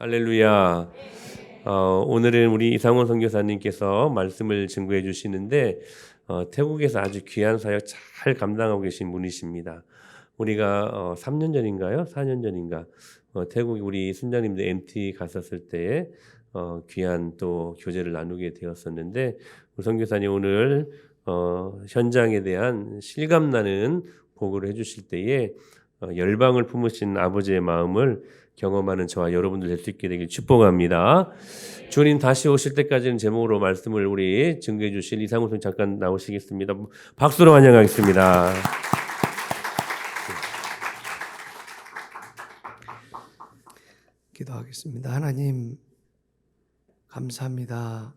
할렐루야. 오늘은 우리 이상원 선교사님께서 말씀을 증거해 주시는데 태국에서 아주 귀한 사역 잘 감당하고 계신 분이십니다. 우리가 3년 전인가요? 4년 전인가 태국 우리 순장님들 MT 갔었을 때에 귀한 또 교제를 나누게 되었었는데 우리 선교사님 오늘 현장에 대한 실감나는 보고를 해주실 때에 열방을 품으신 아버지의 마음을 경험하는 저와 여러분들 될 수 있게 되길 축복합니다. 주님 다시 오실 때까지는 제목으로 말씀을 우리 증거해 주실 이상훈 선생 잠깐 나오시겠습니다. 박수로 환영하겠습니다. 기도하겠습니다. 하나님 감사합니다.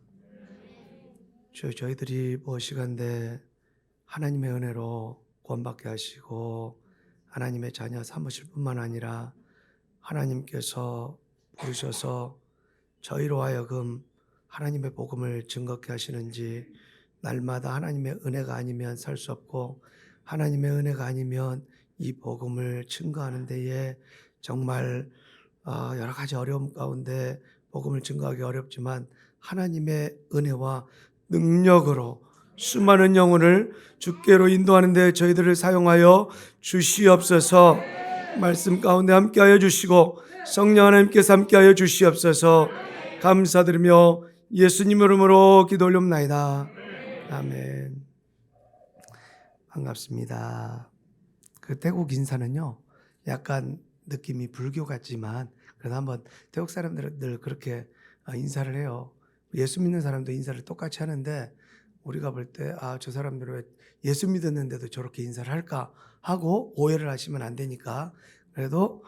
저희들이 시간대 하나님의 은혜로 구원받게 하시고 하나님의 자녀 삼으실 뿐만 아니라 하나님께서 부르셔서 저희로 하여금 하나님의 복음을 증거케 하시는지 날마다 하나님의 은혜가 아니면 살 수 없고 하나님의 은혜가 아니면 이 복음을 증거하는 데에 정말 여러 가지 어려움 가운데 복음을 증거하기 어렵지만 하나님의 은혜와 능력으로 수많은 영혼을 주께로 인도하는 데 저희들을 사용하여 주시옵소서. 말씀 가운데 함께하여 주시고 성령 하나님께서 함께하여 주시옵소서. 감사드리며 예수님 이름으로 기도 올립나이다. 아멘. 반갑습니다. 그 태국 인사는요 약간 느낌이 불교 같지만 그래도 한번 태국 사람들은 늘 그렇게 인사를 해요. 예수 믿는 사람도 인사를 똑같이 하는데 우리가 볼 때 저 사람들은 왜 예수 믿었는데도 저렇게 인사를 할까 하고 오해를 하시면 안 되니까 그래도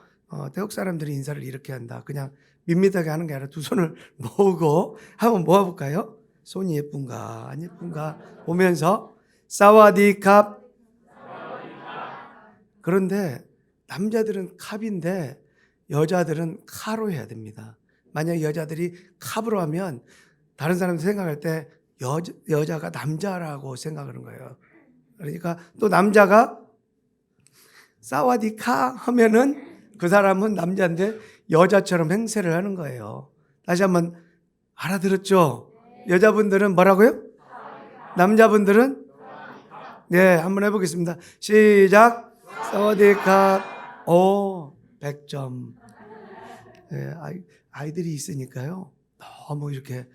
태국 사람들이 인사를 이렇게 한다. 그냥 밋밋하게 하는 게 아니라 두 손을 모으고 한번 모아볼까요? 손이 예쁜가 안 예쁜가 보면서 사와디캅. 그런데 남자들은 캅인데 여자들은 카로 해야 됩니다. 만약 여자들이 캅으로 하면 다른 사람들 생각할 때 여자가 남자라고 생각하는 거예요. 그러니까 또 남자가 사와디카 하면은 그 사람은 남자인데 여자처럼 행세를 하는 거예요. 다시 한번 알아들었죠? 여자분들은 뭐라고요? 남자분들은? 네, 한번 해보겠습니다. 시작. 사와디카. 오, 100점. 네, 아이들이 있으니까요. 너무 이렇게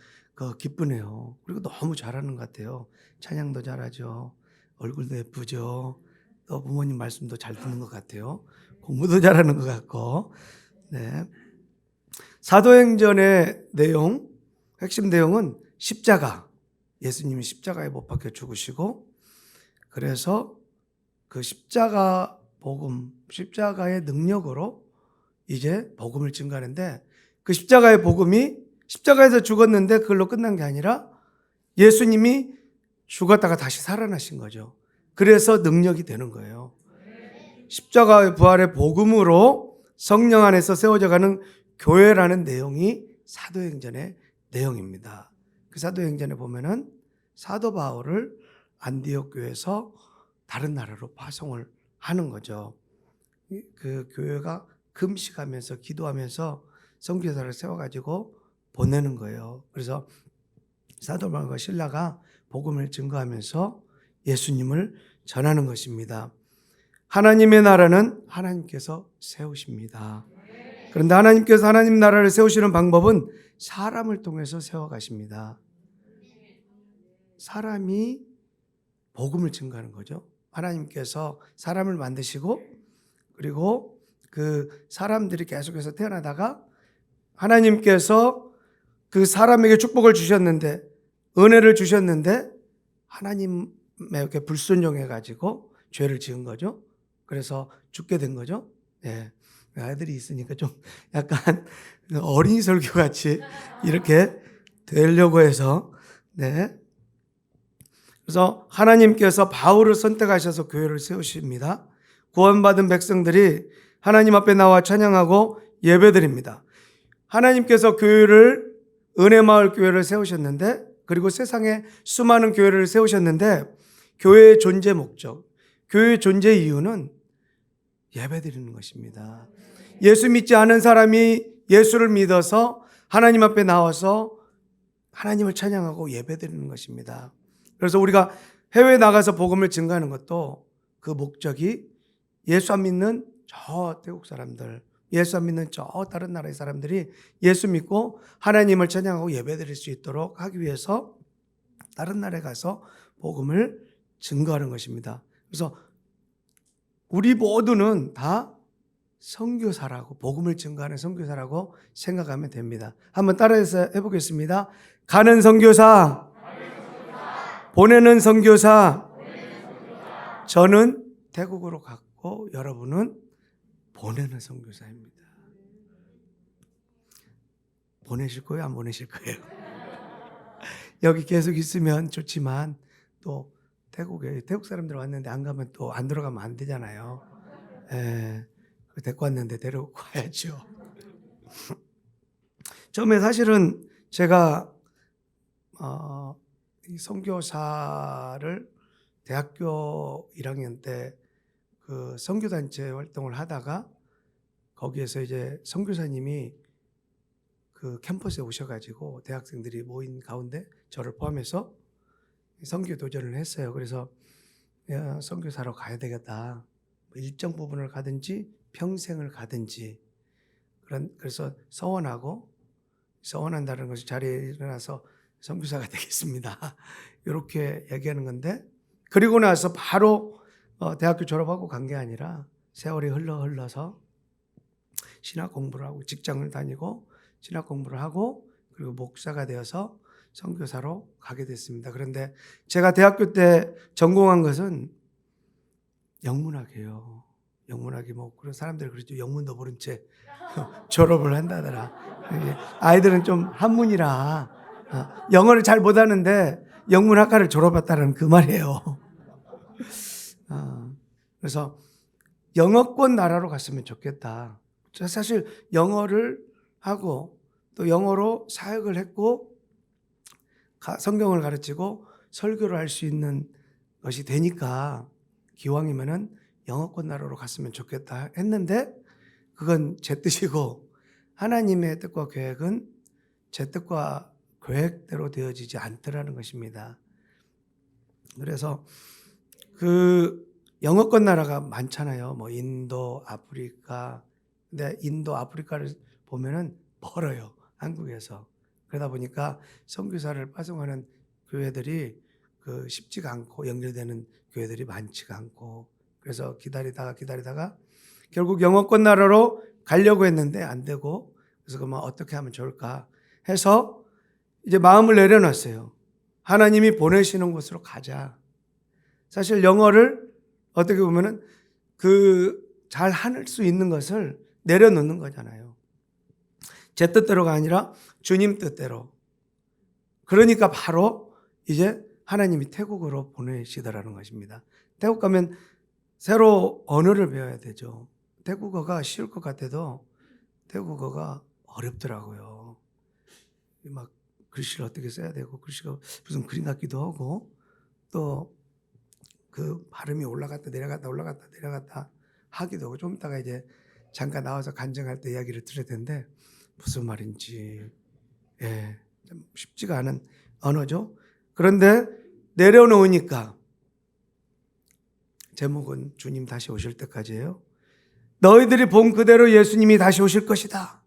기쁘네요. 그리고 너무 잘하는 것 같아요. 찬양도 잘하죠. 얼굴도 예쁘죠. 또 부모님 말씀도 잘 듣는 것 같아요. 공부도 잘하는 것 같고. 네. 사도행전의 내용, 핵심 내용은 십자가. 예수님이 십자가에 못 박혀 죽으시고 그래서 그 십자가 복음, 십자가의 능력으로 이제 복음을 증거하는데 그 십자가의 복음이 십자가에서 죽었는데 그걸로 끝난 게 아니라 예수님이 죽었다가 다시 살아나신 거죠. 그래서 능력이 되는 거예요. 십자가의 부활의 복음으로 성령 안에서 세워져가는 교회라는 내용이 사도행전의 내용입니다. 그 사도행전에 보면은 사도 바울을 안디옥 교회에서 다른 나라로 파송을 하는 거죠. 그 교회가 금식하면서 기도하면서 선교사를 세워가지고 보내는 거예요. 그래서 사도 바울과 실라가 복음을 증거하면서 예수님을 전하는 것입니다. 하나님의 나라는 하나님께서 세우십니다. 그런데 하나님께서 하나님 나라를 세우시는 방법은 사람을 통해서 세워가십니다. 사람이 복음을 증거하는 거죠. 하나님께서 사람을 만드시고 그리고 그 사람들이 계속해서 태어나다가 하나님께서 그 사람에게 축복을 주셨는데 은혜를 주셨는데 하나님에게 불순종해가지고 죄를 지은 거죠. 그래서 죽게 된 거죠. 네. 아이들이 있으니까 좀 약간 어린이 설교 같이 이렇게 되려고 해서 네. 그래서 하나님께서 바울을 선택하셔서 교회를 세우십니다. 구원받은 백성들이 하나님 앞에 나와 찬양하고 예배드립니다. 하나님께서 교회를 은혜마을 교회를 세우셨는데 그리고 세상에 수많은 교회를 세우셨는데 교회의 존재 목적, 교회의 존재 이유는 예배드리는 것입니다. 예수 믿지 않은 사람이 예수를 믿어서 하나님 앞에 나와서 하나님을 찬양하고 예배드리는 것입니다. 그래서 우리가 해외에 나가서 복음을 증거하는 것도 그 목적이 예수 안 믿는 저 태국 사람들, 예수 안 믿는 저 다른 나라의 사람들이 예수 믿고 하나님을 찬양하고 예배드릴 수 있도록 하기 위해서 다른 나라에 가서 복음을 증거하는 것입니다. 그래서 우리 모두는 다 선교사라고, 복음을 증거하는 선교사라고 생각하면 됩니다. 한번 따라해서 해보겠습니다. 가는 선교사, 보내는 선교사. 저는 태국으로 갔고 여러분은 보내는 선교사입니다. 보내실 거예요? 안 보내실 거예요? 여기 계속 있으면 좋지만 또 태국에 태국 사람들 왔는데 안 가면 또 안 들어가면 안 되잖아요. 예, 데리고 왔는데 데리고 가야죠. 처음에 사실은 제가 이 선교사를 대학교 1학년 때 그 선교단체 활동을 하다가 거기에서 이제 선교사님이 그 캠퍼스에 오셔가지고 대학생들이 모인 가운데 저를 포함해서 선교 도전을 했어요. 그래서 야, 선교사로 가야 되겠다. 일정 부분을 가든지 평생을 가든지 그래서 서원한다는 것이 자리에 일어나서 선교사가 되겠습니다. 이렇게 얘기하는 건데 그리고 나서 바로 대학교 졸업하고 간 게 아니라 세월이 흘러서 신학 공부를 하고 직장을 다니고 신학 공부를 하고 그리고 목사가 되어서 선교사로 가게 됐습니다. 그런데 제가 대학교 때 전공한 것은 영문학이에요. 영문학이 뭐 그런 사람들 그렇죠. 영문도 모른 채 졸업을 한다더라. 아이들은 좀 한문이라 영어를 잘 못하는데 영문학과를 졸업했다는 그 말이에요. 그래서 영어권 나라로 갔으면 좋겠다. 사실 영어를 하고 또 영어로 사역을 했고 성경을 가르치고 설교를 할 수 있는 것이 되니까 기왕이면은 영어권 나라로 갔으면 좋겠다 했는데 그건 제 뜻이고 하나님의 뜻과 계획은 제 뜻과 계획대로 되어지지 않더라는 것입니다. 그래서 그 영어권 나라가 많잖아요. 뭐 인도, 아프리카. 근데 인도, 아프리카를 보면은 멀어요. 한국에서. 그러다 보니까 선교사를 파송하는 교회들이 쉽지가 않고 연결되는 교회들이 많지가 않고 그래서 기다리다가 결국 영어권 나라로 가려고 했는데 안 되고 그래서 그러면 어떻게 하면 좋을까 해서 이제 마음을 내려놨어요. 하나님이 보내시는 곳으로 가자. 사실 영어를 어떻게 보면은 잘 할 수 있는 것을 내려놓는 거잖아요. 제 뜻대로가 아니라 주님 뜻대로. 그러니까 바로 이제 하나님이 태국으로 보내시더라는 것입니다. 태국 가면 새로 언어를 배워야 되죠. 태국어가 쉬울 것 같아도 태국어가 어렵더라고요. 막 글씨를 어떻게 써야 되고 글씨가 무슨 그림 같기도 하고 또 그 발음이 올라갔다 내려갔다 하기도 하고 좀 이따가 이제 잠깐 나와서 간증할 때 이야기를 들을 텐데 무슨 말인지 좀 쉽지가 않은 언어죠. 그런데 내려놓으니까 제목은 주님 다시 오실 때까지예요. 너희들이 본 그대로 예수님이 다시 오실 것이다.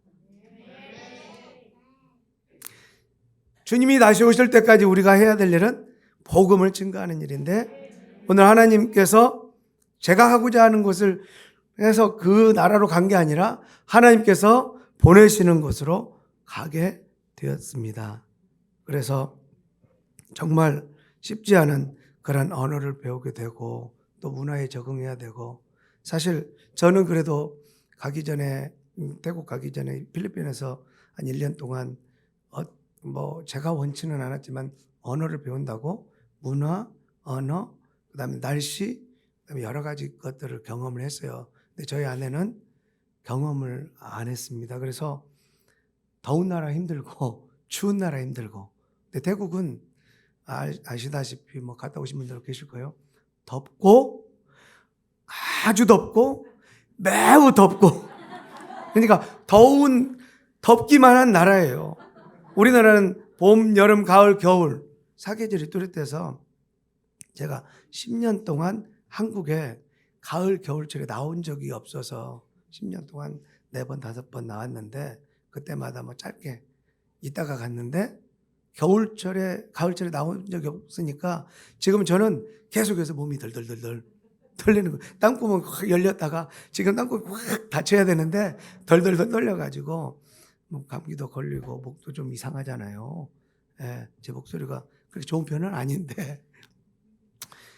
주님이 다시 오실 때까지 우리가 해야 될 일은 복음을 증거하는 일인데 오늘 하나님께서 제가 하고자 하는 것을 해서 그 나라로 간 게 아니라 하나님께서 보내시는 곳으로 가게 되었습니다. 그래서 정말 쉽지 않은 그런 언어를 배우게 되고 또 문화에 적응해야 되고 사실 저는 그래도 태국 가기 전에 필리핀에서 한 1년 동안 뭐 제가 원치는 않았지만 언어를 배운다고 문화, 언어, 그다음에 날씨, 그다음에 여러 가지 것들을 경험을 했어요. 근데 저희 아내는 경험을 안 했습니다. 그래서 더운 나라 힘들고 추운 나라 힘들고. 근데 태국은 아시다시피 뭐 갔다 오신 분들 계실 거예요. 덥고 아주 덥고 매우 덥고. 그러니까 더운 덥기만 한 나라예요. 우리나라는 봄, 여름, 가을, 겨울 사계절이 뚜렷해서 제가 10년 동안 한국에 가을, 겨울철에 나온 적이 없어서 10년 동안 4번, 5번 나왔는데 그때마다 뭐 짧게 있다가 갔는데 겨울철에, 가을철에 나온 적이 없으니까 지금 저는 계속해서 몸이 덜덜덜덜 떨리는 거예요. 땅구멍 확 열렸다가 지금 땅구멍 확 닫혀야 되는데 덜덜덜 떨려가지고 뭐 감기도 걸리고 목도 좀 이상하잖아요. 예, 제 목소리가 그렇게 좋은 편은 아닌데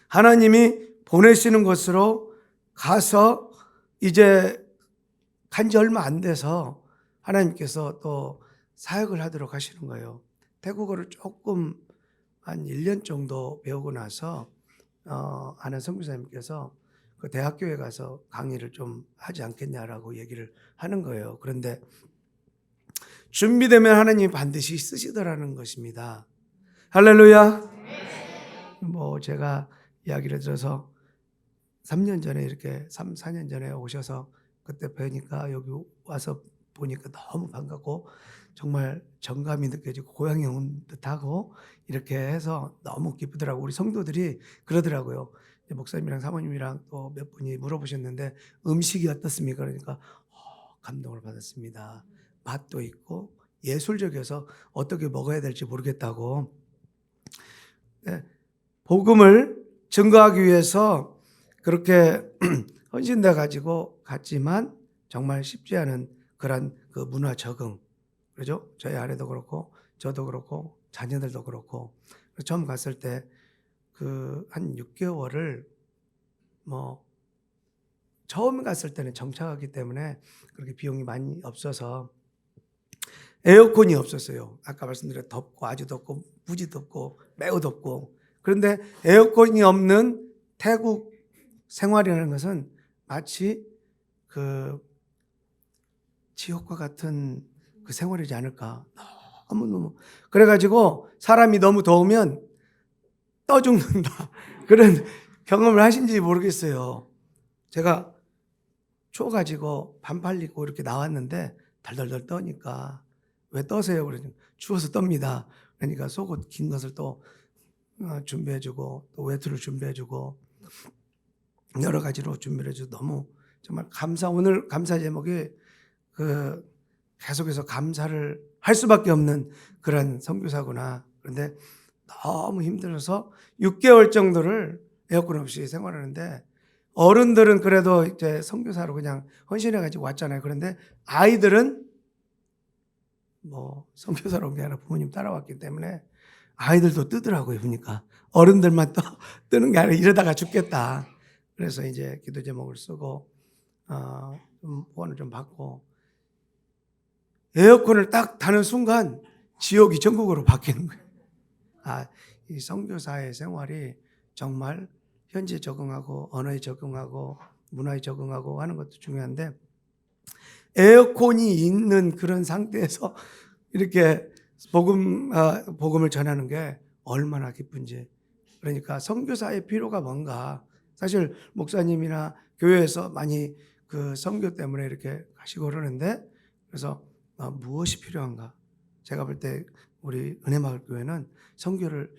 하나님이 보내시는 곳으로 가서 이제 간지 얼마 안 돼서 하나님께서 또 사역을 하도록 하시는 거예요. 태국어를 조금 한 1년 정도 배우고 나서 아는 선교사님께서 그 대학교에 가서 강의를 좀 하지 않겠냐라고 얘기를 하는 거예요. 그런데 준비되면 하나님이 반드시 쓰시더라는 것입니다. 할렐루야. 뭐 제가 이야기를 들어서 3년 전에 이렇게 3, 4년 전에 오셔서 그때 뵈니까 여기 와서 보니까 너무 반갑고 정말 정감이 느껴지고 고향에 온 듯하고 이렇게 해서 너무 기쁘더라고요. 우리 성도들이 그러더라고요. 목사님이랑 사모님이랑 또 몇 분이 물어보셨는데 음식이 어떻습니까? 그러니까 감동을 받았습니다. 맛도 있고 예술적이어서 어떻게 먹어야 될지 모르겠다고. 네, 복음을 증거하기 위해서 그렇게 헌신돼 가지고 갔지만 정말 쉽지 않은 그런 그 문화 적응, 그렇죠? 저희 아내도 그렇고 저도 그렇고 자녀들도 그렇고 처음 갔을 때 그 한 6개월을 뭐 처음 갔을 때는 정착하기 때문에 그렇게 비용이 많이 없어서 에어컨이 없었어요. 아까 말씀드린 덥고 아주 덥고 무지 덥고 매우 덥고. 그런데 에어컨이 없는 태국 생활이라는 것은 마치 그 지옥과 같은 그 생활이지 않을까. 너무너무. 그래가지고 사람이 너무 더우면 떠 죽는다. 그런 경험을 하신지 모르겠어요. 제가 추워가지고 반팔 입고 이렇게 나왔는데 덜덜덜 떠니까 왜 떠세요? 그러니까 추워서 떱니다. 그러니까 속옷 긴 것을 또 준비해주고 또 외투를 준비해주고 여러 가지로 준비해주고 너무 정말 오늘 감사 제목이 그 계속해서 감사를 할 수밖에 없는 그런 선교사구나. 그런데 너무 힘들어서 6개월 정도를 에어컨 없이 생활하는데 어른들은 그래도 이제 선교사로 그냥 헌신해가지고 왔잖아요. 그런데 아이들은 뭐 선교사로 온 게 아니라 부모님 따라왔기 때문에 아이들도 뜨더라고요. 보니까 어른들만 뜨는 게 아니라 이러다가 죽겠다. 그래서 이제 기도 제목을 쓰고 좀 후원을 좀 받고 에어컨을 딱 다는 순간 지옥이 천국으로 바뀌는 거예요. 이 선교사의 생활이 정말 현지에 적응하고 언어에 적응하고 문화에 적응하고 하는 것도 중요한데 에어컨이 있는 그런 상태에서 이렇게 복음을 전하는 게 얼마나 기쁜지. 그러니까 선교사의 필요가 뭔가. 사실 목사님이나 교회에서 많이 그 선교 때문에 이렇게 가시고 그러는데 그래서 무엇이 필요한가? 제가 볼 때 우리 은혜마을 교회는 선교를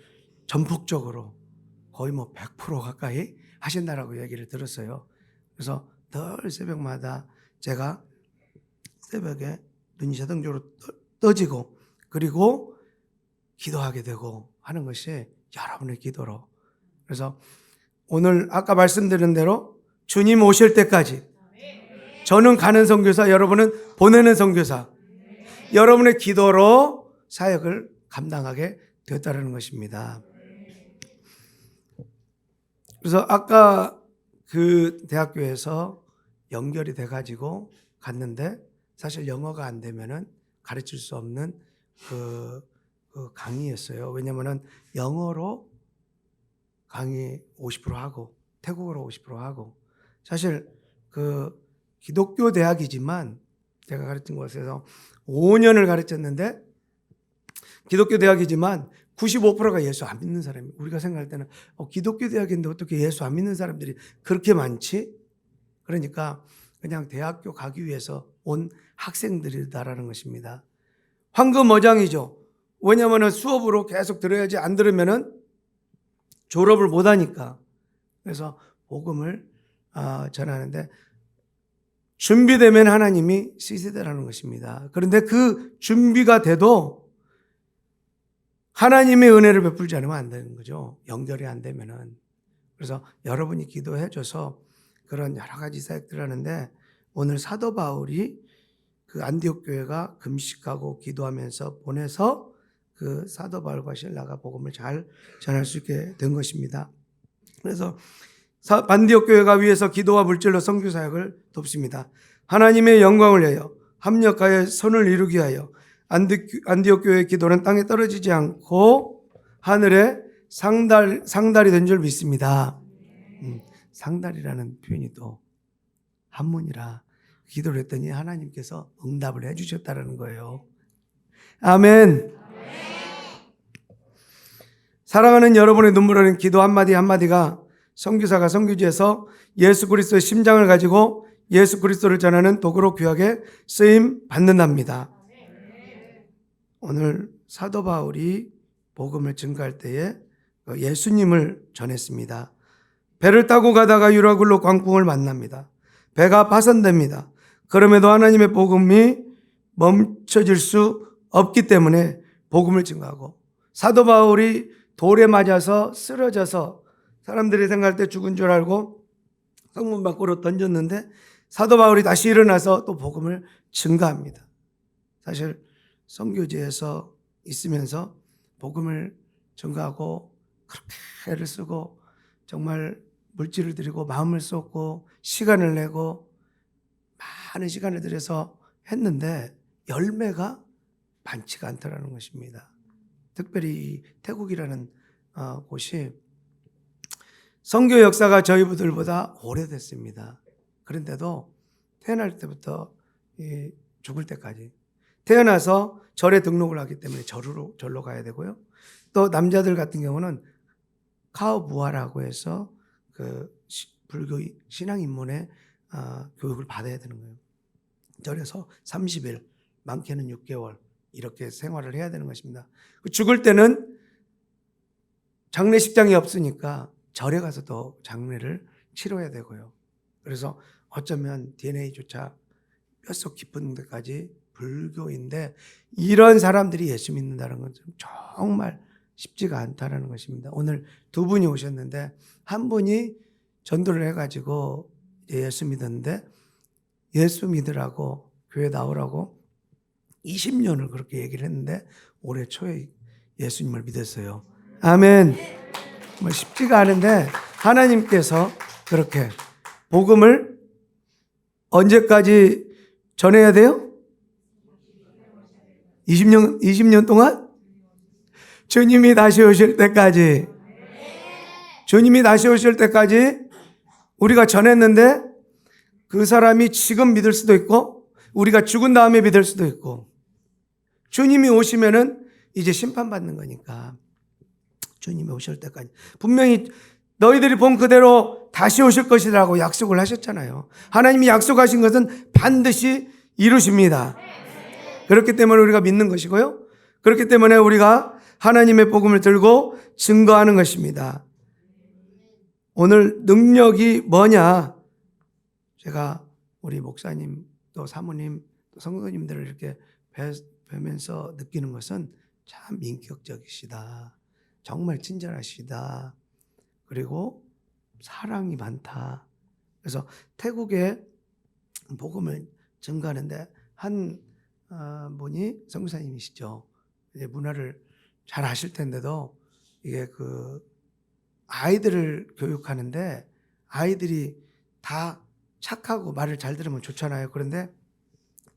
전폭적으로 거의 뭐 100% 가까이 하신다라고 얘기를 들었어요. 그래서 늘 새벽마다 제가 새벽에 눈이 자동적으로 떠지고 그리고 기도하게 되고 하는 것이 여러분의 기도로. 그래서 오늘 아까 말씀드린 대로 주님 오실 때까지 저는 가는 선교사, 여러분은 보내는 선교사, 여러분의 기도로 사역을 감당하게 되었다는 것입니다. 그래서 아까 그 대학교에서 연결이 돼가지고 갔는데 사실 영어가 안 되면은 가르칠 수 없는 그 강의였어요. 왜냐면은 영어로 강의 50% 하고 태국어로 50% 하고 사실 그 기독교 대학이지만 제가 가르친 곳에서 5년을 가르쳤는데 기독교 대학이지만 95%가 예수 안 믿는 사람이. 우리가 생각할 때는 기독교 대학인데 어떻게 예수 안 믿는 사람들이 그렇게 많지? 그러니까 그냥 대학교 가기 위해서 온 학생들이다라는 것입니다. 황금어장이죠. 왜냐하면 수업으로 계속 들어야지 안 들으면은 졸업을 못 하니까. 그래서 복음을 전하는데 준비되면 하나님이 쓰시더라는 것입니다. 그런데 그 준비가 돼도 하나님의 은혜를 베풀지 않으면 안 되는 거죠. 연결이 안 되면은. 그래서 여러분이 기도해 줘서 그런 여러 가지 사역들을 하는데 오늘 사도 바울이 그 안디옥 교회가 금식하고 기도하면서 보내서 그 사도 바울과 실라가 복음을 잘 전할 수 있게 된 것입니다. 그래서 안디옥 교회가 위에서 기도와 물질로 선교 사역을 돕습니다. 하나님의 영광을 위하여 합력하여 선을 이루기 위하여 안디옥 교회의 기도는 땅에 떨어지지 않고 하늘에 상달이 된 줄 믿습니다. 상달이라는 표현이 또 한문이라 기도를 했더니 하나님께서 응답을 해주셨다는 거예요. 아멘. 사랑하는 여러분의 눈물 흘린 기도 한마디 한마디가 선교사가 선교지에서 예수 그리스도의 심장을 가지고 예수 그리스도를 전하는 도구로 귀하게 쓰임 받는답니다. 오늘 사도 바울이 복음을 증거할 때에 예수님을 전했습니다. 배를 타고 가다가 유라굴로 광풍을 만납니다. 배가 파손됩니다. 그럼에도 하나님의 복음이 멈춰질 수 없기 때문에 복음을 증거하고 사도 바울이 돌에 맞아서 쓰러져서 사람들이 생각할 때 죽은 줄 알고 성문 밖으로 던졌는데 사도 바울이 다시 일어나서 또 복음을 증거합니다. 사실 선교지에서 있으면서 복음을 증거하고 그렇게 애를 쓰고 정말 물질을 들이고 마음을 쏟고 시간을 내고 많은 시간을 들여서 했는데 열매가 많지가 않더라는 것입니다. 특별히 태국이라는 곳이 선교 역사가 저희들보다 오래됐습니다. 그런데도 태어날 때부터 죽을 때까지 태어나서 절에 등록을 하기 때문에 절로 가야 되고요. 또 남자들 같은 경우는 카오부아라고 해서 그 불교 신앙 입문의 교육을 받아야 되는 거예요. 절에서 30일, 많게는 6개월 이렇게 생활을 해야 되는 것입니다. 죽을 때는 장례식장이 없으니까 절에 가서 또 장례를 치러야 되고요. 그래서 어쩌면 DNA조차 뼛속 깊은 데까지 불교인데 이런 사람들이 예수 믿는다는 건 정말 쉽지가 않다는 것입니다. 오늘 두 분이 오셨는데 한 분이 전도를 해가지고 예수 믿었는데 예수 믿으라고 교회 나오라고 20년을 그렇게 얘기를 했는데 올해 초에 예수님을 믿었어요. 아멘. 정말 쉽지가 않은데 하나님께서 그렇게 복음을 언제까지 전해야 돼요? 20년 동안? 주님이 다시 오실 때까지. 주님이 다시 오실 때까지 우리가 전했는데 그 사람이 지금 믿을 수도 있고 우리가 죽은 다음에 믿을 수도 있고 주님이 오시면은 이제 심판받는 거니까 주님이 오실 때까지 분명히 너희들이 본 그대로 다시 오실 것이라고 약속을 하셨잖아요. 하나님이 약속하신 것은 반드시 이루십니다. 그렇기 때문에 우리가 믿는 것이고요. 그렇기 때문에 우리가 하나님의 복음을 들고 증거하는 것입니다. 오늘 능력이 뭐냐? 제가 우리 목사님 또 사모님 또 성도님들을 이렇게 뵈면서 느끼는 것은 참 인격적이시다. 정말 친절하시다. 그리고 사랑이 많다. 그래서 태국에 복음을 증거하는데 한 분이 선교사님이시죠. 이제 문화를 잘 아실 텐데도 이게 그 아이들을 교육하는데 아이들이 다 착하고 말을 잘 들으면 좋잖아요. 그런데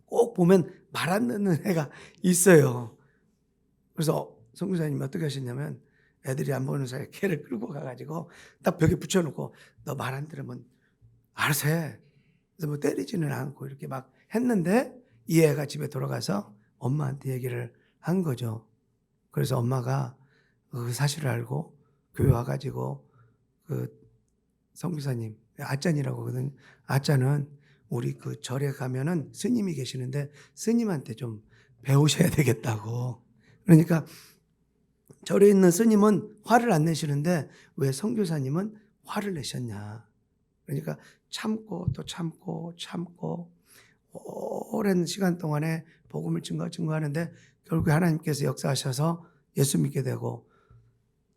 꼭 보면 말 안 듣는 애가 있어요. 그래서 선교사님이 어떻게 하셨냐면 애들이 안 보는 사이에 걔를 끌고 가가지고 딱 벽에 붙여놓고 너 말 안 들으면 알아서 해. 그래서 뭐 때리지는 않고 이렇게 막 했는데 이 애가 집에 돌아가서 엄마한테 얘기를 한 거죠. 그래서 엄마가 그 사실을 알고 교회 와가지고 그 선교사님 아짠이라고 하거든. 아짠은 우리 그 절에 가면은 스님이 계시는데 스님한테 좀 배우셔야 되겠다고. 그러니까 절에 있는 스님은 화를 안 내시는데 왜 선교사님은 화를 내셨냐. 그러니까 참고 또 참고 오랜 시간 동안에 복음을 증거하는데 결국에 하나님께서 역사하셔서 예수 믿게 되고,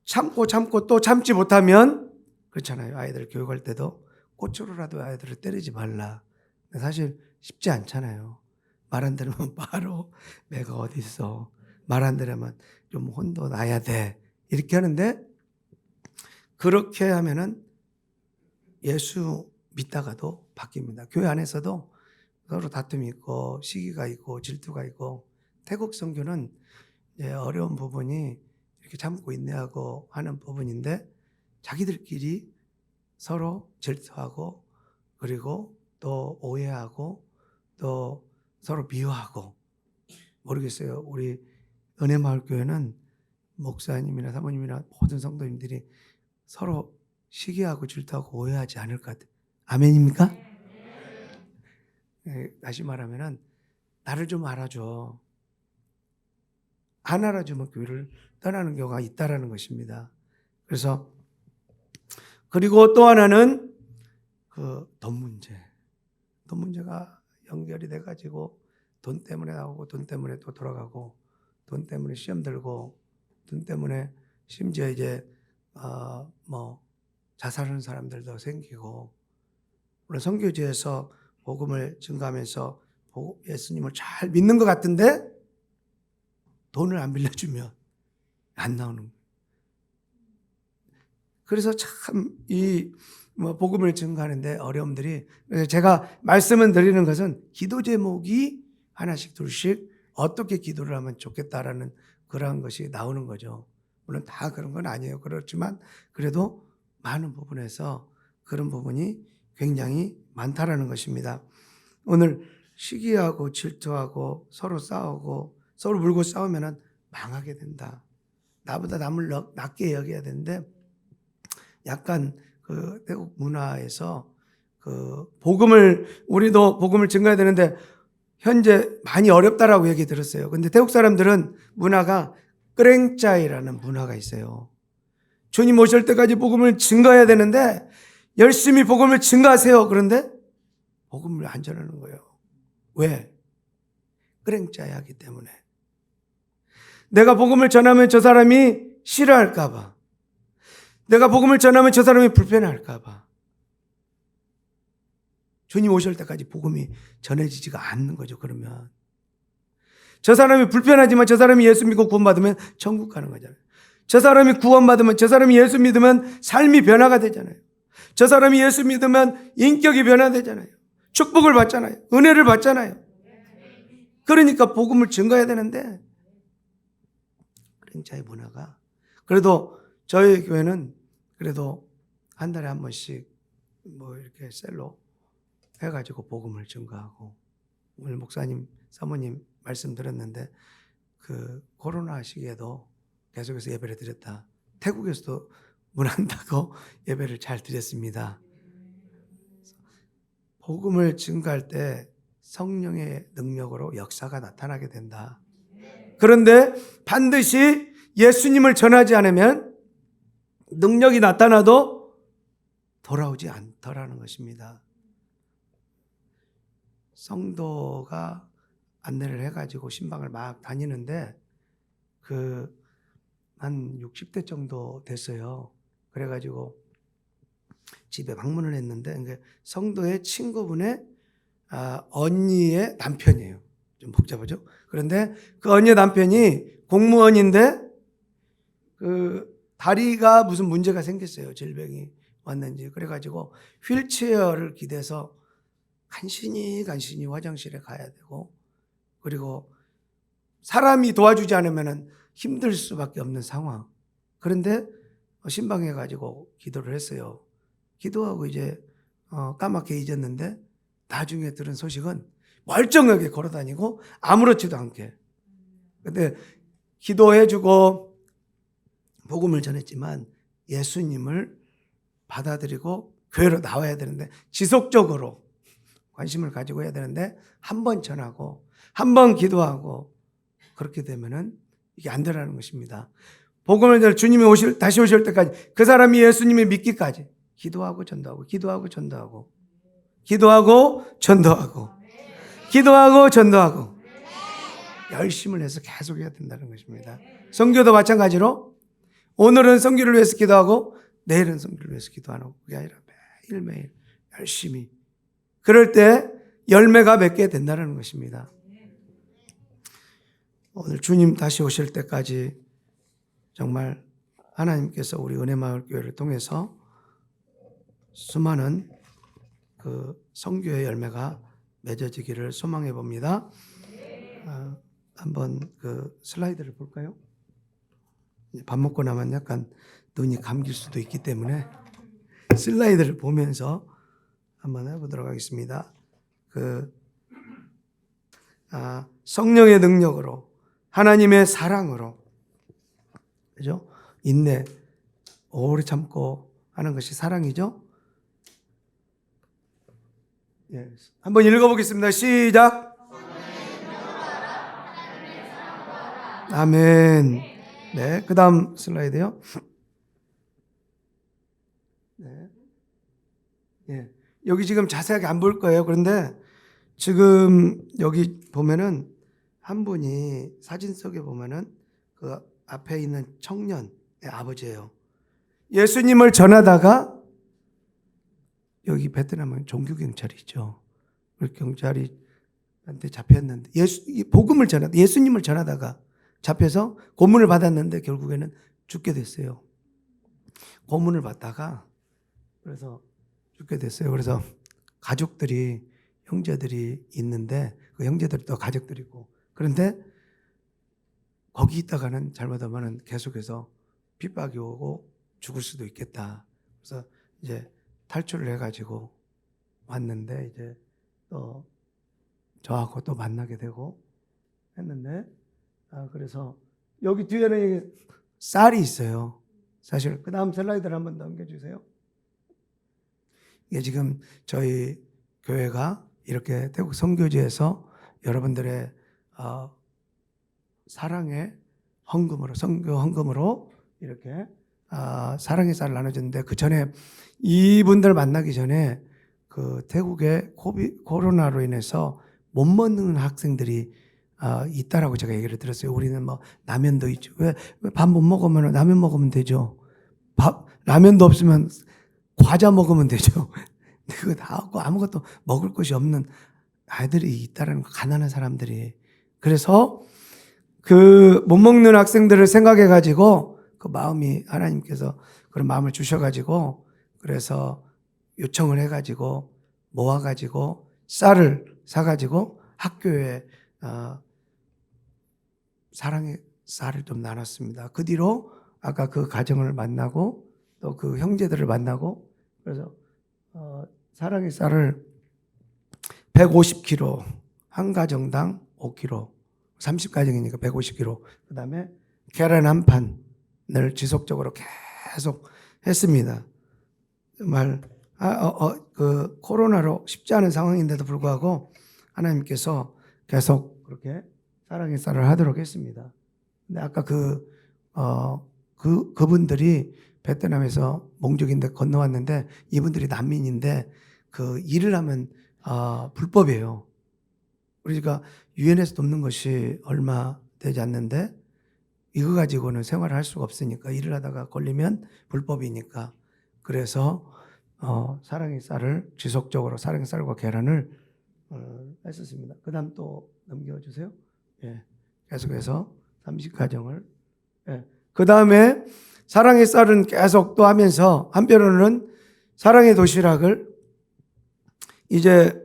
참고 또 참지 못하면 그렇잖아요. 아이들 교육할 때도 꽃으로라도 아이들을 때리지 말라. 사실 쉽지 않잖아요. 말 안 들으면 바로 내가 어디 있어. 말 안 들으면 좀 혼도 나야 돼. 이렇게 하는데, 그렇게 하면은 예수 믿다가도 바뀝니다. 교회 안에서도 서로 다툼이 있고 시기가 있고 질투가 있고, 태국 선교는 어려운 부분이 이렇게 참고 인내하고 하는 부분인데, 자기들끼리 서로 질투하고 그리고 또 오해하고 또 서로 미워하고, 모르겠어요. 우리 은혜마을교회는 목사님이나 사모님이나 모든 성도님들이 서로 시기하고 질투하고 오해하지 않을 것 같아요. 아멘입니까? 다시 말하면은 나를 좀 알아줘. 안 알아주면 교회를 떠나는 경우가 있다라는 것입니다. 그래서 그리고 또 하나는 그 돈 문제가 연결이 돼가지고 돈 때문에 나오고 돈 때문에 또 돌아가고 돈 때문에 시험 들고 돈 때문에 심지어 이제 자살하는 사람들도 생기고, 물론 선교지에서 복음을 증거하면서 예수님을 잘 믿는 것 같은데 돈을 안 빌려주면 안 나오는 거예요. 그래서 참 이 복음을 증거하는데 어려움들이, 그래서 제가 말씀을 드리는 것은 기도 제목이 하나씩 둘씩 어떻게 기도를 하면 좋겠다라는 그러한 것이 나오는 거죠. 물론 다 그런 건 아니에요. 그렇지만 그래도 많은 부분에서 그런 부분이 굉장히 많다라는 것입니다. 오늘 시기하고 질투하고 서로 싸우고 서로 물고 싸우면은 망하게 된다. 나보다 남을 낮게 여겨야 되는데, 약간 그 태국 문화에서 그 우리도 복음을 증거해야 되는데 현재 많이 어렵다라고 얘기 들었어요. 근데 태국 사람들은 문화가 끄랭짜이라는 문화가 있어요. 주님 오실 때까지 복음을 증거해야 되는데 열심히 복음을 증거하세요. 그런데 복음을 안 전하는 거예요. 왜? 끄랭짜이 하기 때문에. 내가 복음을 전하면 저 사람이 싫어할까 봐. 내가 복음을 전하면 저 사람이 불편할까 봐. 주님 오실 때까지 복음이 전해지지가 않는 거죠. 그러면 저 사람이 불편하지만 저 사람이 예수 믿고 구원받으면 천국 가는 거잖아요. 저 사람이 구원받으면, 저 사람이 예수 믿으면 삶이 변화가 되잖아요. 저 사람이 예수 믿으면 인격이 변화되잖아요. 축복을 받잖아요. 은혜를 받잖아요. 그러니까 복음을 증거해야 되는데 끄랭짜이 문화가. 그래도 저희 교회는 그래도 한 달에 한 번씩 이렇게 셀로 해가지고 복음을 증거하고, 오늘 목사님, 사모님 말씀 드렸는데 그 코로나 시기에도 계속해서 예배를 드렸다. 태국에서도 문 안 닫고 예배를 잘 드렸습니다. 복음을 증거할 때 성령의 능력으로 역사가 나타나게 된다. 그런데 반드시 예수님을 전하지 않으면 능력이 나타나도 돌아오지 않더라는 것입니다. 성도가 안내를 해가지고 신방을 막 다니는데 한 60대 정도 됐어요. 그래가지고 집에 방문을 했는데 성도의 친구분의 언니의 남편이에요. 좀 복잡하죠? 그런데 그 언니의 남편이 공무원인데 다리가 무슨 문제가 생겼어요. 질병이 왔는지. 그래가지고 휠체어를 기대서 간신히 화장실에 가야 되고, 그리고 사람이 도와주지 않으면 힘들 수밖에 없는 상황. 그런데 신방해가지고 기도를 했어요. 기도하고 이제 까맣게 잊었는데 나중에 들은 소식은 멀쩡하게 걸어다니고 아무렇지도 않게. 근데 기도해주고 복음을 전했지만 예수님을 받아들이고 교회로 나와야 되는데 지속적으로 관심을 가지고 해야 되는데 한 번 전하고 한 번 기도하고 그렇게 되면은 이게 안 되라는 것입니다. 복음을 주님이 다시 오실 때까지 그 사람이 예수님을 믿기까지 기도하고 전도하고 기도하고 전도하고 기도하고 전도하고 기도하고 전도하고 열심을 해서 계속 해야 된다는 것입니다. 선교도 마찬가지로 오늘은 선교를 위해서 기도하고 내일은 선교를 위해서 기도하는 그게 아니라 매일매일 열심히 그럴 때 열매가 맺게 된다는 것입니다. 오늘 주님 다시 오실 때까지 정말 하나님께서 우리 은혜마을교회를 통해서 수많은 그 선교의 열매가 맺어지기를 소망해 봅니다. 한번 그 슬라이드를 볼까요? 밥 먹고 나면 약간 눈이 감길 수도 있기 때문에 슬라이드를 보면서 한번 해보도록 하겠습니다. 성령의 능력으로 하나님의 사랑으로 그죠? 인내 오래 참고 하는 것이 사랑이죠. 예. 한번 읽어보겠습니다. 시작. 아멘. 네, 그 다음 슬라이드요. 네. 예. 여기 지금 자세하게 안 볼 거예요. 그런데 지금 여기 보면은 한 분이 사진 속에 보면은 그 앞에 있는 청년의 아버지예요. 예수님을 전하다가 여기 베트남은 종교경찰이 있죠. 그 경찰이한테 잡혔는데 복음을 전하다 예수님을 전하다가 잡혀서 고문을 받았는데 결국에는 죽게 됐어요. 고문을 받다가 그래서 죽게 됐어요. 그래서 가족들이 형제들이 있는데 그 형제들이 또 가족들이고 그런데 거기 있다가는 잘못하면 계속해서 핍박이 오고 죽을 수도 있겠다. 그래서 이제 탈출을 해가지고 왔는데 이제 또 저하고 또 만나게 되고 했는데 그래서 여기 뒤에는 쌀이 있어요. 사실 그 다음 슬라이드를 한번 넘겨주세요. 이게 지금 저희 교회가 이렇게 태국 선교지에서 여러분들의 사랑의 헌금으로 선교 헌금으로 이렇게 사랑의 쌀을 나눠줬는데 그 전에 이분들 만나기 전에 그 태국에 코로나로 인해서 못 먹는 학생들이 있다라고 제가 얘기를 들었어요. 우리는 뭐 라면도 있죠. 왜 밥 못 먹으면 라면 먹으면 되죠. 라면도 없으면 과자 먹으면 되죠. 그거 다 하고 아무것도 먹을 것이 없는 아이들이 있다라는 거, 가난한 사람들이. 그래서 그 못 먹는 학생들을 생각해 가지고 그 마음이 하나님께서 그런 마음을 주셔 가지고 그래서 요청을 해 가지고 모아 가지고 쌀을 사 가지고 학교에 사랑의 쌀을 좀 나눴습니다. 그 뒤로 아까 그 가정을 만나고 또 그 형제들을 만나고 그래서 사랑의 쌀을 150kg 한 가정당 5kg 30가정이니까 150kg 그 다음에 계란 한 판을 지속적으로 계속 했습니다. 정말 그 코로나로 쉽지 않은 상황인데도 불구하고 하나님께서 계속 그렇게 사랑의 쌀을 하도록 했습니다. 근데 아까 그분들이 베트남에서 몽족인데 건너왔는데 이분들이 난민인데 그 일을 하면 불법이에요. 우리가 유엔에서 돕는 것이 얼마 되지 않는데 이거 가지고는 생활을 할 수가 없으니까 일을 하다가 걸리면 불법이니까 그래서 사랑의 쌀을 지속적으로 사랑의 쌀과 계란을 했었습니다. 그 다음 또 넘겨주세요. 예, 계속해서 30가정을 그 다음에 사랑의 쌀은 계속 또 하면서 한편으로는 사랑의 도시락을 이제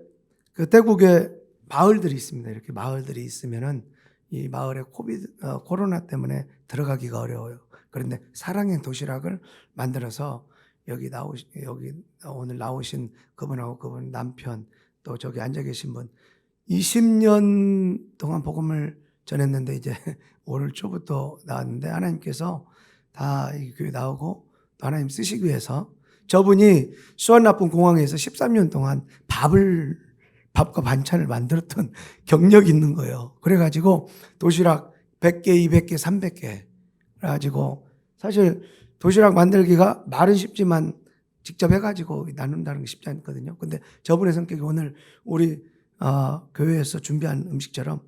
그 태국에 마을들이 있습니다. 이렇게 마을들이 있으면은 이 마을에 코로나 때문에 들어가기가 어려워요. 그런데 사랑의 도시락을 만들어서 여기 오늘 나오신 그분하고 그분 남편 또 저기 앉아 계신 분 20년 동안 복음을 전했는데 이제 올 초부터 나왔는데 하나님께서 다 이 교회 나오고 또 하나님 쓰시기 위해서 저분이 수완나쁜 공항에서 13년 동안 밥을 밥과 반찬을 만들었던 경력이 있는 거예요. 그래가지고 도시락 100개, 200개, 300개. 그래가지고 사실 도시락 만들기가 말은 쉽지만 직접 해가지고 나눈다는 게 쉽지 않거든요. 근데 저분의 성격이 오늘 우리 교회에서 준비한 음식처럼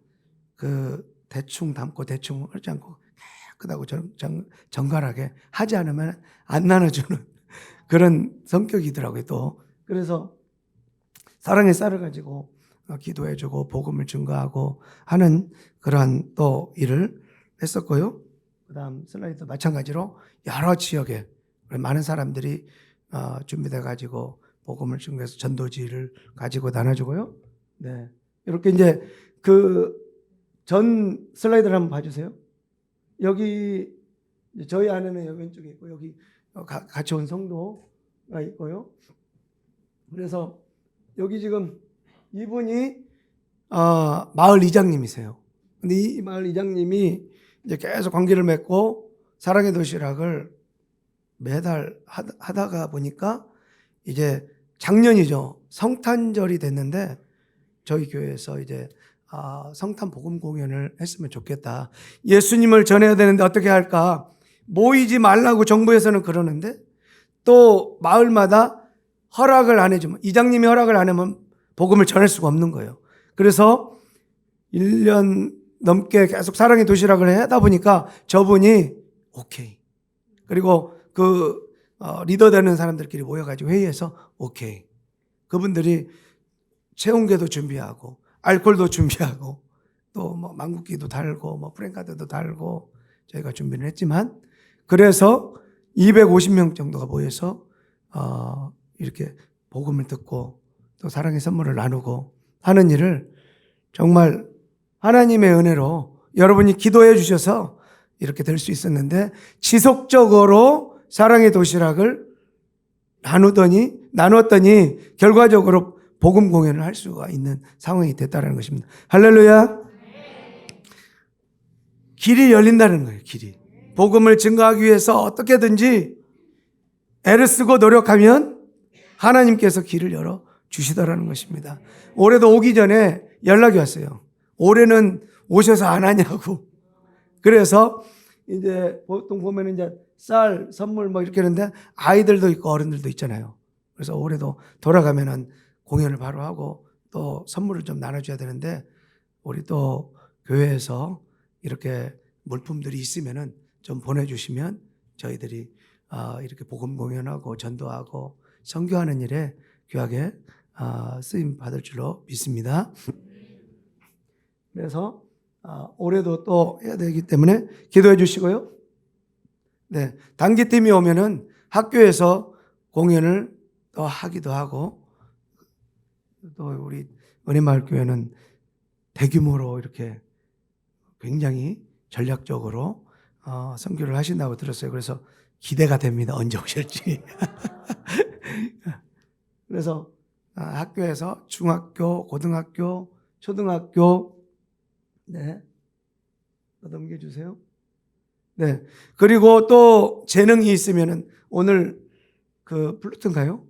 그 대충 담고 대충 하지 않고 깨끗하고 정갈하게 하지 않으면 안 나눠주는 그런 성격이더라고요. 또 그래서 사랑의 쌀을 가지고 기도해주고 복음을 증거하고 하는 그러한 또 일을 했었고요. 그다음 슬라이드 마찬가지로 여러 지역에 많은 사람들이 준비돼 가지고 복음을 증거해서 전도지를 가지고 나눠주고요. 네, 이렇게 이제 그 전 슬라이드를 한번 봐주세요. 여기 저희 안에는 여기 왼쪽에 있고 여기 같이 온 성도가 있고요. 그래서 여기 지금 이분이 마을 이장님이세요. 근데 이 마을 이장님이 이제 계속 관계를 맺고 사랑의 도시락을 매달 하다가 보니까 이제 작년이죠. 성탄절이 됐는데 저희 교회에서 이제 성탄 복음 공연을 했으면 좋겠다. 예수님을 전해야 되는데 어떻게 할까? 모이지 말라고 정부에서는 그러는데 또 마을마다 허락을 안 해주면, 이장님이 허락을 안 하면 복음을 전할 수가 없는 거예요. 그래서 1년 넘게 계속 사랑의 도시락을 하다 보니까 저분이 오케이. 그리고 그 리더 되는 사람들끼리 모여가지고 회의해서 오케이. 그분들이 체온계도 준비하고 알코올도 준비하고 또 뭐 망국기도 달고 뭐 프랭카드도 달고 저희가 준비를 했지만 그래서 250명 정도가 모여서 이렇게 복음을 듣고 또 사랑의 선물을 나누고 하는 일을 정말 하나님의 은혜로 여러분이 기도해 주셔서 이렇게 될 수 있었는데 지속적으로 사랑의 도시락을 나눴더니 결과적으로 복음 공연을 할 수가 있는 상황이 됐다는 것입니다. 할렐루야. 길이 열린다는 거예요. 길이. 복음을 증거하기 위해서 어떻게든지 애를 쓰고 노력하면 하나님께서 길을 열어 주시더라는 것입니다. 올해도 오기 전에 연락이 왔어요. 올해는 오셔서 안 하냐고. 그래서 이제 보통 보면 이제 쌀 선물 뭐 이렇게 하는데 아이들도 있고 어른들도 있잖아요. 그래서 올해도 돌아가면은 공연을 바로 하고 또 선물을 좀 나눠줘야 되는데 우리 또 교회에서 이렇게 물품들이 있으면은 좀 보내주시면 저희들이 이렇게 복음 공연하고 전도하고 선교하는 일에 귀하게 쓰임 받을 줄로 믿습니다. 그래서 올해도 또 해야 되기 때문에 기도해 주시고요. 네, 단기팀이 오면은 학교에서 공연을 또 하기도 하고 또 우리 은혜마을교회는 대규모로 이렇게 굉장히 전략적으로 선교를 하신다고 들었어요. 그래서 기대가 됩니다. 언제 오실지. 그래서 학교에서 중학교, 고등학교, 초등학교 네, 넘겨주세요. 네, 그리고 또 재능이 있으면은 오늘 그 플루트인가요?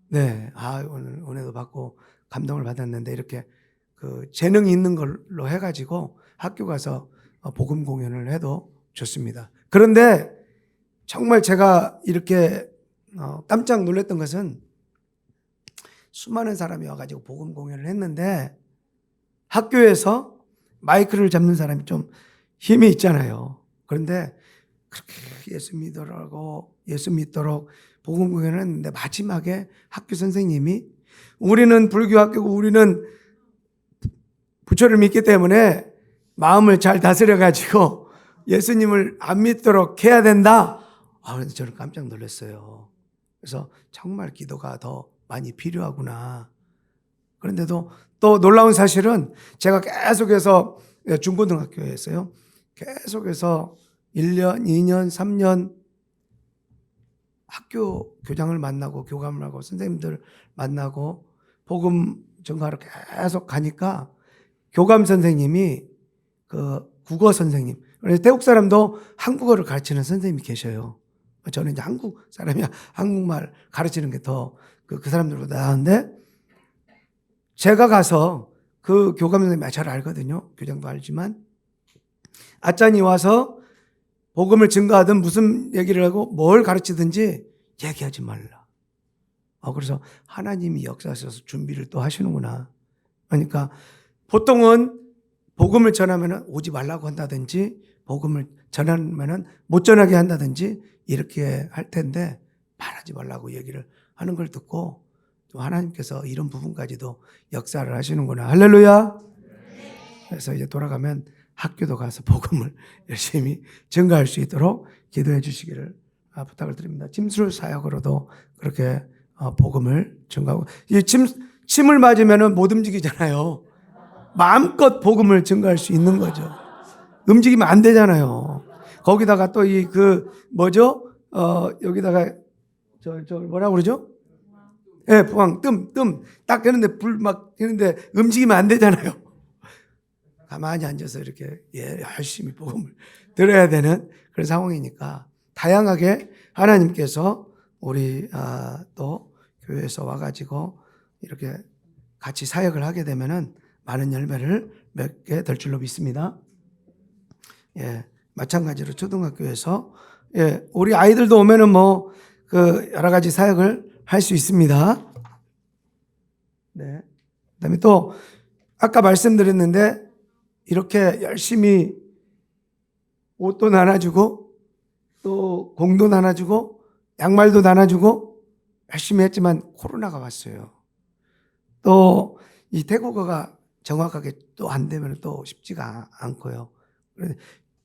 네, 오늘 은혜도 받고 감동을 받았는데 이렇게 그 재능이 있는 걸로 해가지고 학교 가서 복음 공연을 해도 좋습니다. 그런데 정말 제가 이렇게 깜짝 놀랐던 것은 수많은 사람이 와가지고 복음 공연을 했는데 학교에서 마이크를 잡는 사람이 좀 힘이 있잖아요. 그런데 그렇게 예수 믿도록 복음 공연을 했는데 마지막에 학교 선생님이 우리는 불교 학교고 우리는 부처를 믿기 때문에 마음을 잘 다스려가지고 예수님을 안 믿도록 해야 된다. 그래서 저는 깜짝 놀랐어요. 그래서 정말 기도가 더 많이 필요하구나. 그런데도 또 놀라운 사실은 제가 계속해서 중고등학교에서요. 계속해서 1년, 2년, 3년 학교 교장을 만나고 교감을 하고 선생님들 만나고 복음 전가로 계속 가니까 교감 선생님이 그 국어 선생님, 태국 사람도 한국어를 가르치는 선생님이 계셔요. 저는 이제 한국 사람이야 한국말 가르치는 게 더 그 사람들보다 나은데 제가 가서 그 교감선생님이 잘 알거든요. 교장도 알지만 아짠이 와서 복음을 증거하든 무슨 얘기를 하고 뭘 가르치든지 얘기하지 말라. 그래서 하나님이 역사하셔서 준비를 또 하시는구나. 그러니까 보통은 복음을 전하면 오지 말라고 한다든지 복음을 전하면 못 전하게 한다든지 이렇게 할 텐데 말하지 말라고 얘기를 하는 걸 듣고 또 하나님께서 이런 부분까지도 역사를 하시는구나. 할렐루야. 그래서 이제 돌아가면 학교도 가서 복음을 열심히 증거할 수 있도록 기도해 주시기를 부탁을 드립니다. 침술 사역으로도 그렇게 복음을 증거하고, 이 침을 맞으면 못 움직이잖아요. 마음껏 복음을 증거할 수 있는 거죠. 움직이면 안 되잖아요. 거기다가 또 여기다가 저 뭐라고 그러죠? 예, 부항, 뜸. 딱 되는데 불 막 되는데 움직이면 안 되잖아요. 가만히 앉아서 이렇게 열심히 복음을 들어야 되는 그런 상황이니까 다양하게 하나님께서 우리 또 교회에서 와가지고 이렇게 같이 사역을 하게 되면은 많은 열매를 맺게 될 줄로 믿습니다. 예, 마찬가지로 초등학교에서 우리 아이들도 오면은 여러 가지 사역을 할 수 있습니다. 네. 그다음에 또 아까 말씀드렸는데 이렇게 열심히 옷도 나눠주고 또 공도 나눠주고 양말도 나눠주고 열심히 했지만 코로나가 왔어요. 또 이 태국어가 정확하게 또 안 되면 또 쉽지가 않고요.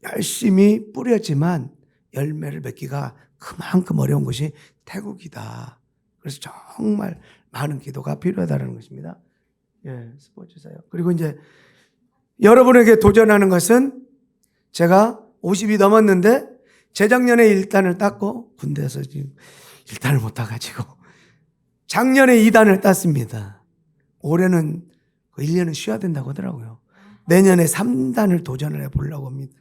열심히 뿌렸지만 열매를 맺기가 그만큼 어려운 것이 태국이다. 그래서 정말 많은 기도가 필요하다는 것입니다. 스포츠 사역. 그리고 이제 여러분에게 도전하는 것은 제가 50이 넘었는데 재작년에 1단을 땄고 군대에서 지금 1단을 못 따가지고 작년에 2단을 땄습니다. 올해는 1년은 쉬어야 된다고 하더라고요. 내년에 3단을 도전을 해보려고 합니다.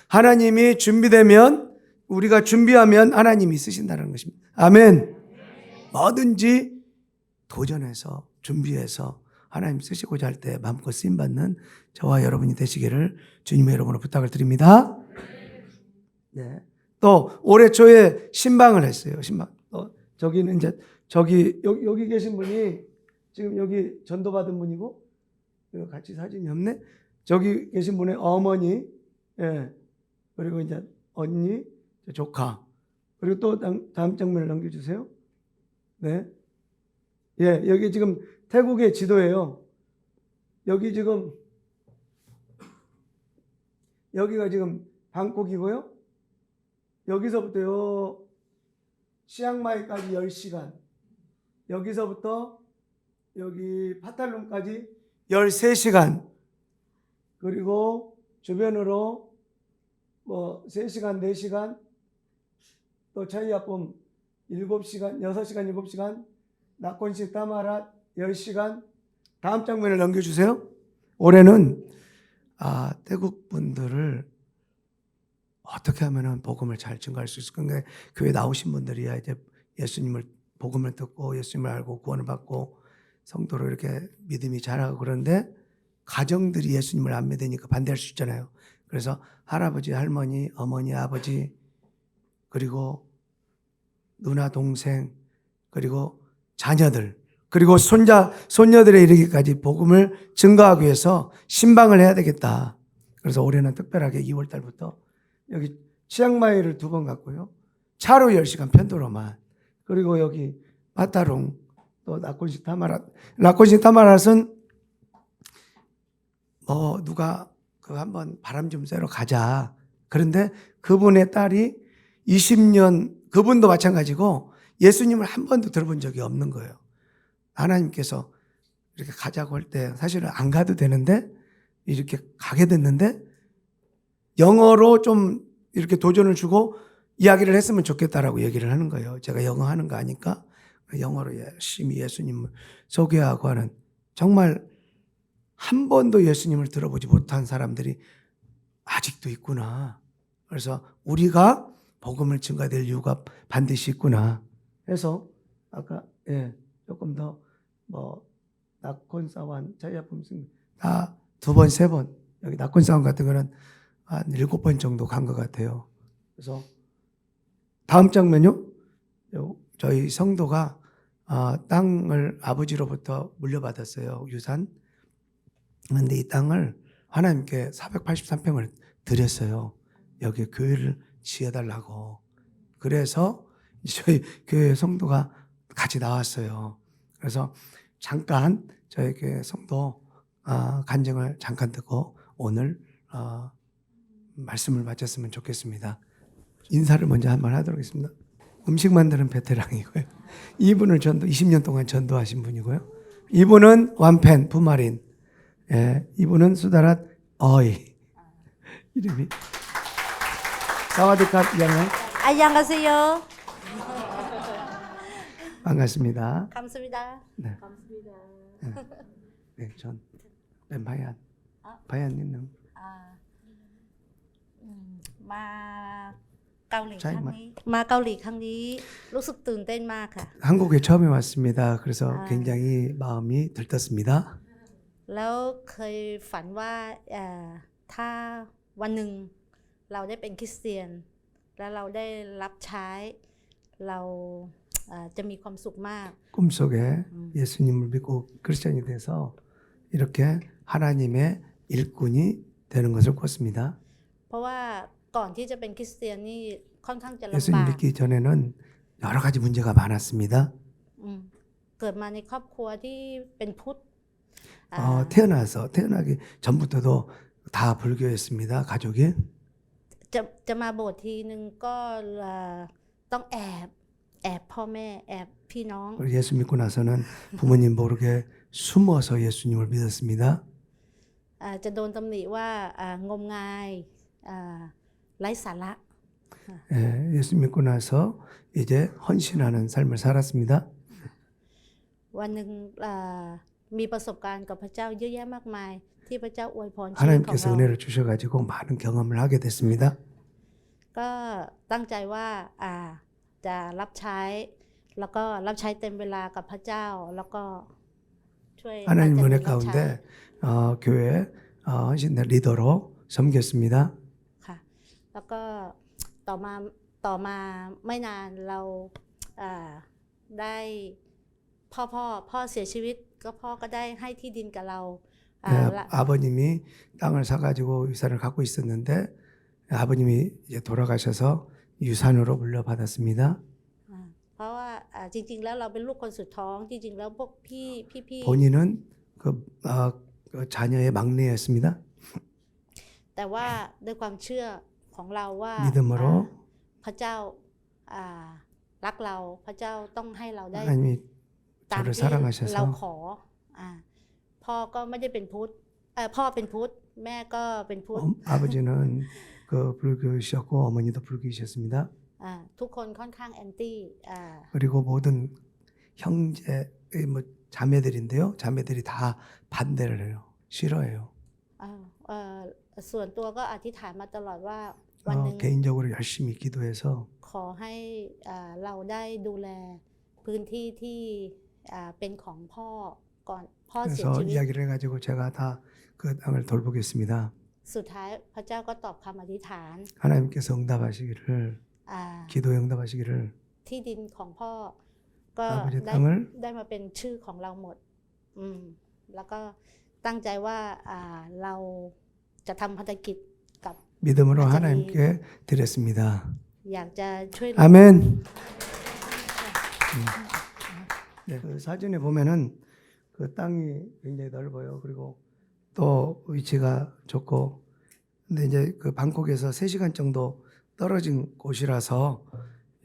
하나님이 준비되면 우리가 준비하면 하나님이 쓰신다는 것입니다. 아멘. 뭐든지 도전해서 준비해서 하나님 쓰시고자 할 때 마음껏 쓰임받는 저와 여러분이 되시기를 주님의 이름으로 부탁을 드립니다. 네. 또 올해 초에 신방을 했어요. 신방. 저기는 이제 여기 계신 분이 지금 여기 전도받은 분이고 같이 사진이 없네. 저기 계신 분의 어머니, 그리고 이제 언니, 조카, 그리고 또 다음 장면을 넘겨주세요. 네. 여기 지금 태국의 지도예요. 여기가 지금 방콕이고요. 여기서부터요, 치앙마이까지 10시간. 여기서부터 여기 파탈룸까지 13시간. 그리고 주변으로 3시간, 4시간, 또 차이아폼 7시간, 6시간, 7시간, 나콘시 타마랏 10시간. 다음 장면을 넘겨주세요. 올해는 태국 분들을 어떻게 하면 복음을 잘 증거할 수 있을까? 그러니까 교회 나오신 분들이야 이제 예수님을 복음을 듣고 예수님을 알고 구원을 받고 성도로 이렇게 믿음이 자라고 그러는데 가정들이 예수님을 안 믿으니까 반대할 수 있잖아요. 그래서 할아버지, 할머니, 어머니, 아버지, 그리고 누나, 동생, 그리고 자녀들, 그리고 손녀들에 이르기까지 복음을 증거하기 위해서 신방을 해야 되겠다. 그래서 올해는 특별하게 2월 달부터 여기 치앙마이를 2번 갔고요. 차로 10시간 편도로만. 그리고 여기 바타롱, 또 나콘시 타마랏은 누가 한번 바람 좀 쐬러 가자. 그런데 그분의 딸이 20년, 그분도 마찬가지고 예수님을 한 번도 들어본 적이 없는 거예요. 하나님께서 이렇게 가자고 할 때 사실은 안 가도 되는데 이렇게 가게 됐는데 영어로 좀 이렇게 도전을 주고 이야기를 했으면 좋겠다라고 얘기를 하는 거예요. 제가 영어 하는 거 아니까 영어로 열심히 예수님을 소개하고 하는, 정말 한 번도 예수님을 들어보지 못한 사람들이 아직도 있구나. 그래서 우리가 복음을 증거될 이유가 반드시 있구나 해서 아까 조금 더 낙콘사원, 자야품승 다 2번, 3번. 여기 낙콘사원 같은 거는 한 7번 정도 간 것 같아요. 그래서 다음 장면요. 저희 성도가 땅을 아버지로부터 물려받았어요. 유산. 그런데 이 땅을 하나님께 483평을 드렸어요. 여기 교회를 지어달라고. 그래서 저희 교회 성도가 같이 나왔어요. 그래서 잠깐 저희 교회 성도 간증을 잠깐 듣고 오늘 말씀을 마쳤으면 좋겠습니다. 인사를 먼저 한번 하도록 하겠습니다. 음식 만드는 베테랑이고요. 이분을 20년 동안 전도하신 분이고요. 이분은 완펜 부마린. 예, 이분은 수다랏 어이. 이름이 사와디캅 양은 안녕하세요. 반갑습니다. 감사합니다. 네. 감사합니다. 네, 전 뱀파이안. 아. 파이안 있는 มาเกาหลี ใช่ ครั้ง มา นี้มาเกาหลีครั้งนี้รู้สึกตื่นเต้นมากค่ะ 한국에 처음에 왔습니다. 그래서 아. 굉장히 마음이 들떴습니다. แล้วเคยฝันว่าถ้าวันหนึ่งเราได้เป็นคริสเตียน แล้วเราได้รับใช้เราจะมีความสุขมาก 꿈속에 예수님을 믿고 크리스천이 돼서 이렇게 하나님의 일꾼이 되는 것을 꿨습니다. เพราะว่าก่อนที่จะเป็นคริสเตียนนี่ค่อนข้างจะลำ 예수님 บาก 믿기 전에는 여러 가지 문제가 많았습니다. เกิดมาในครอบครัวที่เป็นพุทธ 태어나기 전부터도 다 불교였습니다. 가족이. จะมาโบสถ์ทีนึงก็ต้องแอบพ่อแม่แอบพี่น้อง 예수 믿고 나서는 부모님 모르게 숨어서 예수님을 믿었습니다. จะโดนตำหนิว่างมงายไร้สาระ 예수 믿고 나서 이제 헌신하는 삶을 살았습니다. วันหนึ่งมีประสบการณ์กับพระเจ้าเยอะแยะมากมายที่พระเจ้าอวยพรชีวิตของ 하나님께서 เรา 은혜를 주셔가지고 많은 경험을 하게 됐습니다. ก็ตั้งใจว่าจะรับใช้แล้วก็รับใช้เต็มเวลากับพระเจ้าแล้วก็ช่วย 하나님 อาจ 은혜 จะรับใช้ 가운데 교회 헌신된 리더로 섬겼습니다. ค่ะแล้วก็ต่อมาไม่นานเราได้พ่อเสียชีวิตก็พ่อก็ได้ให้ที่ดินกับเรา 아버님이 땅을 사가지고 유산을 갖고 있었는데 아버님이 이제 돌아가셔서 유산으로 물려받았습니다. เพราะว่าจริงๆแล้วเราเป็นลูกคนสุดท้องจริงๆแล้วพวกพี่ 본인은 그 자녀의 막내였습니다. แต่ว่าด้วยความเชื่อของเราว่า 믿음으로 พระเจ้ารักเราพระเจ้าต้องให้เราได้ 하나님이 ตาม 저를 ที่เรา 사랑하셔서 ขอพ่อก็ไม่ได้เป็นพุทธพ่อเป็นพุทธแม่ก็เป็นพุทธ 아버지는 그 불교이셨고 어머니도 불교이셨습니다. ทุกคนค่อนข้างแอนตี้ 그리고 모든 형제 뭐 자매들인데요. 자매들이 다 반대를 해요. 싫어해요. ส่วนตัวก็อธิษฐานมาตลอดว่าวันหนึ่ง 개인적으로 열심히 기도해서 ขอให้เราได้ดูแลพื้นที่ที่เป็นของพ่อก่อนพ่อเสีย 그래서 ชีวิต 이야기를 해가지고 제가 다 그 땅을 돌보겠습니다. สุดท้ายพระเจ้าก็ตอบคำอธิษฐาน 하나님께서 응답하시기를 기도에 응답하시기를 ที่ดินของพ่อก็ 아버지 ได้ 땅을 ได้มาเป็นชื่อของเราหมดแล้วก็ตั้งใจว่าเราจะทำพันธกิจกับ 믿음으로 아버지. 하나님께 드렸습니다. อยากจะช่วยเหลือ 아멘. 네, 그 사진에 보면은 그 땅이 굉장히 넓어요. 그리고 또 위치가 좋고, 근데 이제 그 방콕에서 3시간 정도 떨어진 곳이라서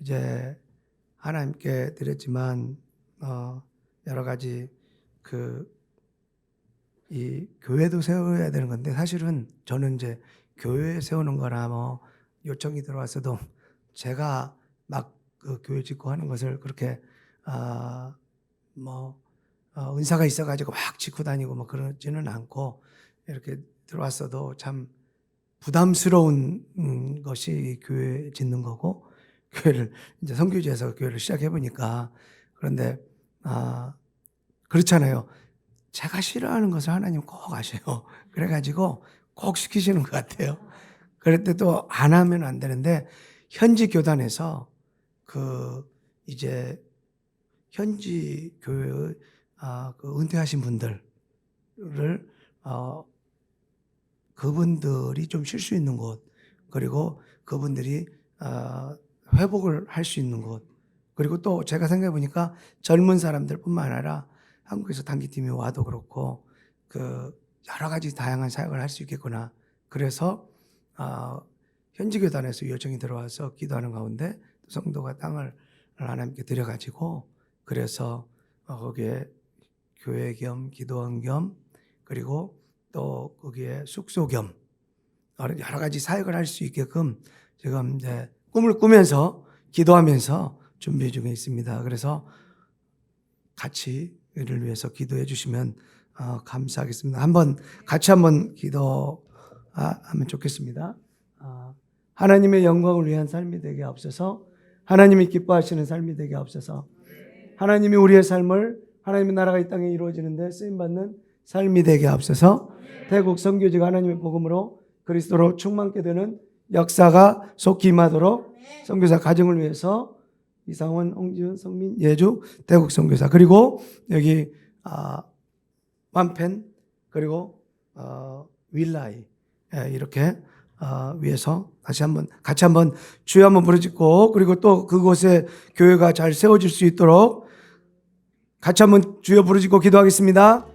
이제 하나님께 드렸지만 여러 가지 이 교회도 세워야 되는 건데 사실은 저는 이제 교회 세우는 거나 뭐 요청이 들어왔어도 제가 막 그 교회 짓고 하는 것을 그렇게 은사가 있어가지고 막 짓고 다니고 뭐 그러지는 않고 이렇게 들어왔어도 참 부담스러운 것이 교회 짓는 거고 교회를 이제 선교지에서 교회를 시작해 보니까 그런데 그렇잖아요. 제가 싫어하는 것을 하나님 꼭 아셔요. 그래가지고 꼭 시키시는 것 같아요. 그럴 때 또 안 하면 안 되는데 현지 교단에서 그 이제 현지 교회 그 은퇴하신 분들을 그분들이 좀 쉴 수 있는 곳, 그리고 그분들이 회복을 할 수 있는 곳, 그리고 또 제가 생각해 보니까 젊은 사람들뿐만 아니라 한국에서 단기팀이 와도 그렇고 그 여러 가지 다양한 사역을 할 수 있겠구나. 그래서 현지 교단에서 요청이 들어와서 기도하는 가운데 성도가 땅을 하나님께 드려가지고 그래서 거기에 교회 겸 기도원 겸 그리고 또 거기에 숙소 겸 여러 가지 사역을 할 수 있게끔 지금 이제 꿈을 꾸면서 기도하면서 준비 중에 있습니다. 그래서 같이 이를 위해서 기도해 주시면 감사하겠습니다. 같이 한번 기도하면 좋겠습니다. 하나님의 영광을 위한 삶이 되게 하옵소서. 하나님이 기뻐하시는 삶이 되게 하옵소서. 하나님이 우리의 삶을 하나님의 나라가 이 땅에 이루어지는데 쓰임받는 삶이 되게 하옵소서. 태국 선교지가 하나님의 복음으로 그리스도로 충만케 되는 역사가 속히 임하도록 선교사 가정을 위해서 이상원, 홍지은, 성민, 예주, 태국 선교사 그리고 여기 완펜 그리고 윌라이 이렇게 위해서 같이 한번 주여 한번 부르짖고 그리고 또 그곳에 교회가 잘 세워질 수 있도록 같이 한번 주여 부르짖고 기도하겠습니다.